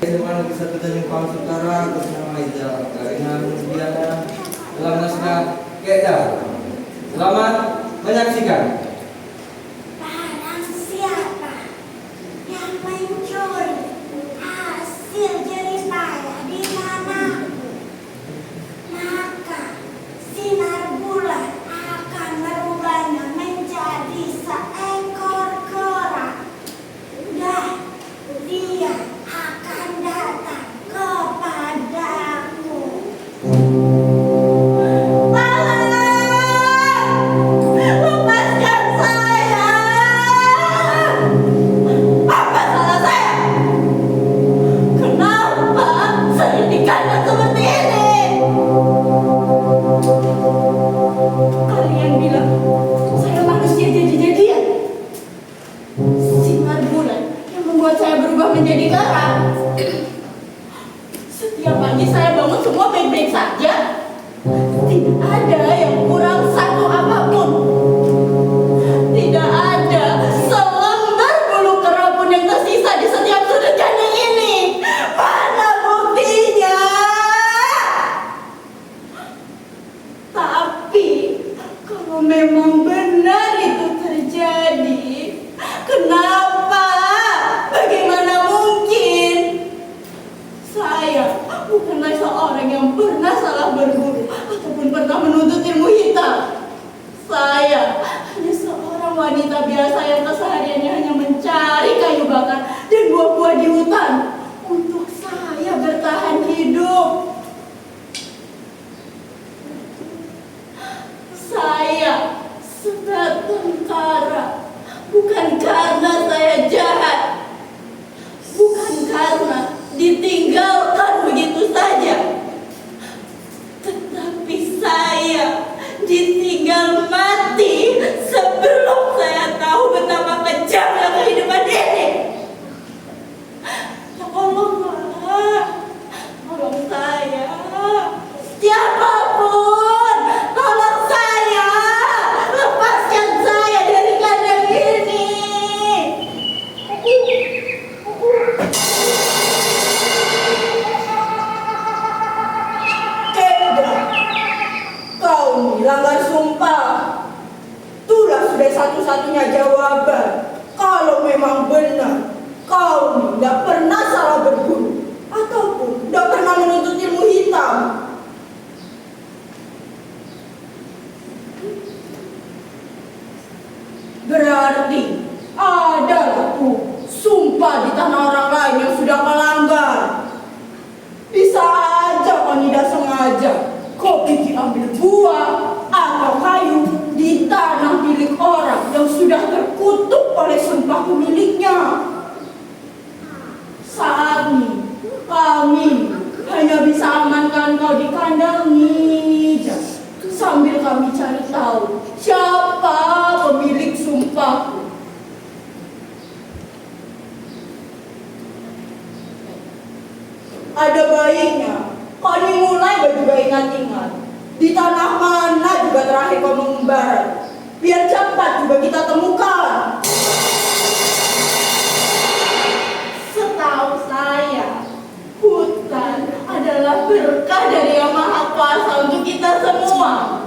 Bagaimana bisa terjadi palsu utara ke nama Aida dengan Diana dalam naskah Keda. Selamat menyaksikan. Barang siapa yang mencuri hasil jeripaya di mana, maka sinar bulan akan merubahnya menjadi seekor kera, dan dia akan datang kepadaku. Lepaskan saya! Apa salah saya? Kenapa saya dikandang seperti ini? Kalian bilang saya manusia jadi-jadian. Sinar bulan yang membuat saya berubah menjadi kera. Setiap pagi saya bangun semua baik-baik saja. Tidak ada yang kurang satu apapun. Tidak ada selembar bulu kera pun yang tersisa di setiap sudut kandang ini. Mana buktinya? Tapi kalau memang benar itu terjadi, kenapa? Bagaimana mungkin? Saya bukanlah seorang yang pernah salah berguru ataupun pernah menuntut ilmu hitam. Saya hanya seorang wanita biasa yang kesehariannya hanya mencari kayu bakar dan buah-buah di hutan untuk saya bertahan hidup. Saya sebatang kara bukan karena saya jahat, bukan karena ditinggalkan begitu saja, tetapi saya ditinggal mati sebelum saya tahu betapa kejamnya kehidupan ini. Tolonglah, tolong saya, siapapun, tolong saya, lepaskan saya dari kandang ini. Kau melanggar sumpah. Itulah sudah satu-satunya jawaban. Kalau memang benar kau tidak pernah salah berguru ataupun tidak pernah menuntut ilmu hitam. Berarti ada tuh sumpah di tanah orang lain yang sudah melanggar. Bisa aja kau tidak sengaja kau pikir ambil buah atau kayu di tanah milik orang yang sudah terkutuk oleh sumpah pemiliknya. Saat ini kami hanya bisa amankan kau di kandang Nija sambil kami cari tahu siapa pemilik sumpah. Ada baiknya kau dimulai juga ingat-ingat di tanah mana juga terakhir kau mengembara, biar cepat juga kita temukan. Setahu saya, hutan adalah berkah dari Yang Maha Kuasa untuk kita semua.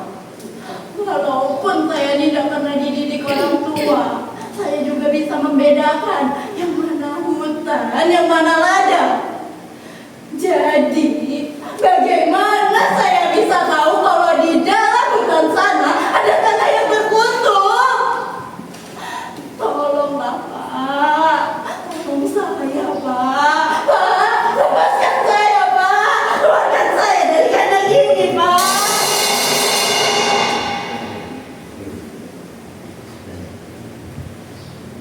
Walaupun saya tidak pernah dididik orang tua, saya juga bisa membedakan yang mana hutan, yang mana ladang. Jadi, bagaimana saya bisa tahu kalau di dalam hutan sana ada tanah yang terkutuk? Tolonglah, Pak. Tolong saya, Pak. Pak, lepaskan saya, Pak. Keluarkan saya dari kandang ini, Pak.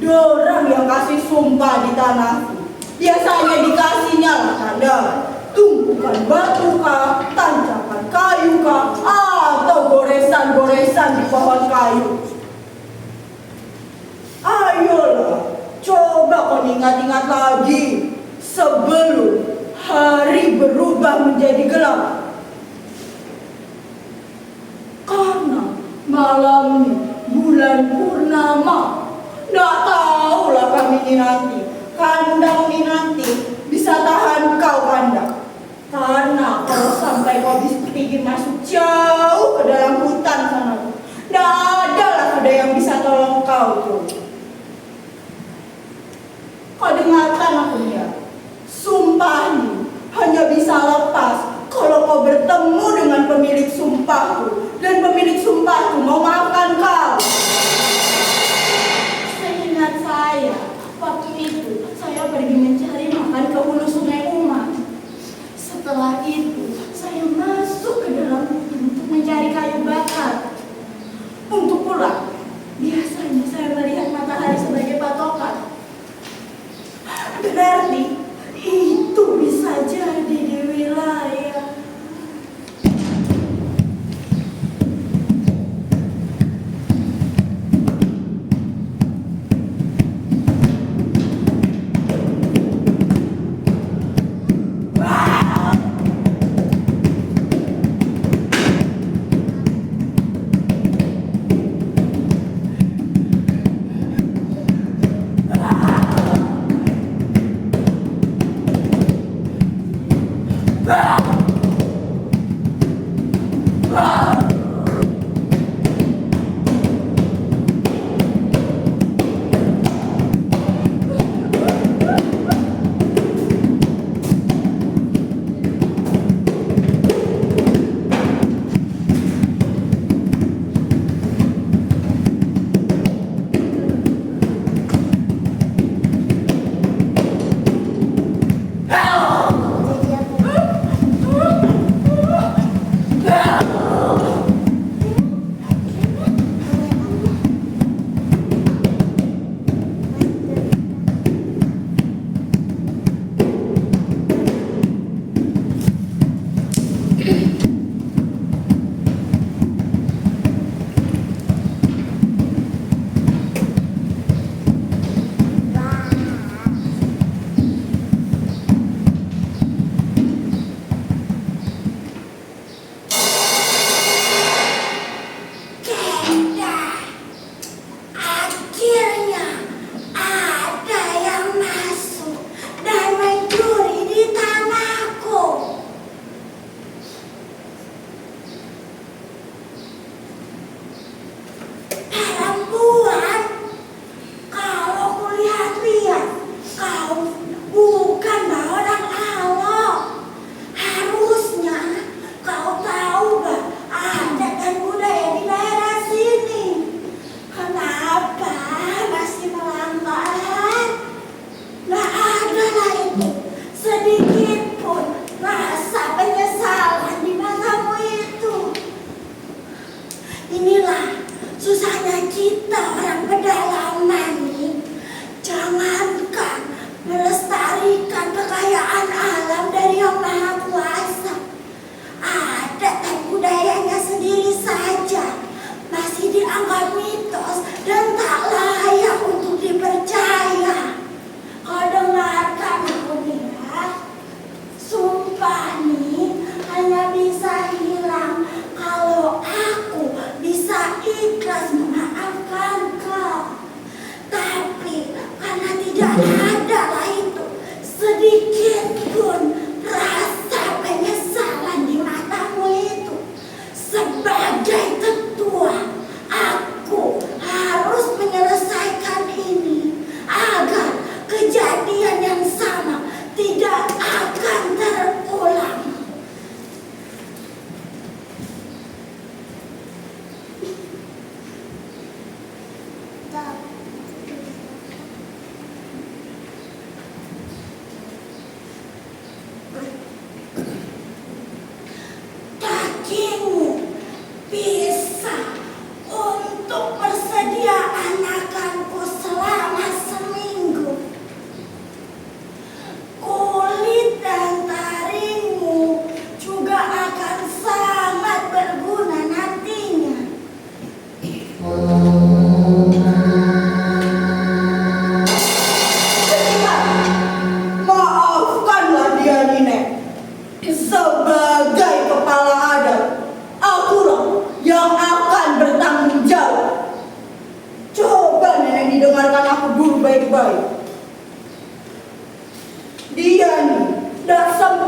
Dorang yang kasih sumpah di tanahku biasanya dikasihnya lah tanda tumpukan batu kah, tanjakan kayu kah, atau goresan-goresan di pohon kayu. Ayolah, coba kau ingat-ingat lagi sebelum hari berubah menjadi gelap. Karena malam bulan purnama, nggak tahulah kami kandang ini nanti bisa tahan kau kandang. Karena kalau sampai kau pergi masuk jauh ke dalam hutan sana, tidak ada yang bisa tolong kau tuh. Kau dengarkan aku ya, sumpah ini hanya bisa lepas kalau kau bertemu dengan pemilik sumpahku dan pemilik sumpahku mau maafkan kau. Seingat saya, waktu itu saya pergi mencari makan ke hulu sungai Uma. Setelah itu, saya masuk ke dalam untuk mencari kayu bakar. Untuk pulang, biasanya saya melihat matahari sebagai patokan. Berarti itu bisa jadi di wilayah.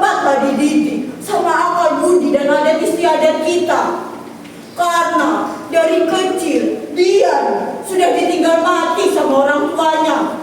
cepatlah dididik sama akal budi dan adat istiadat kita. Karena dari kecil dia sudah ditinggal mati sama orang tuanya.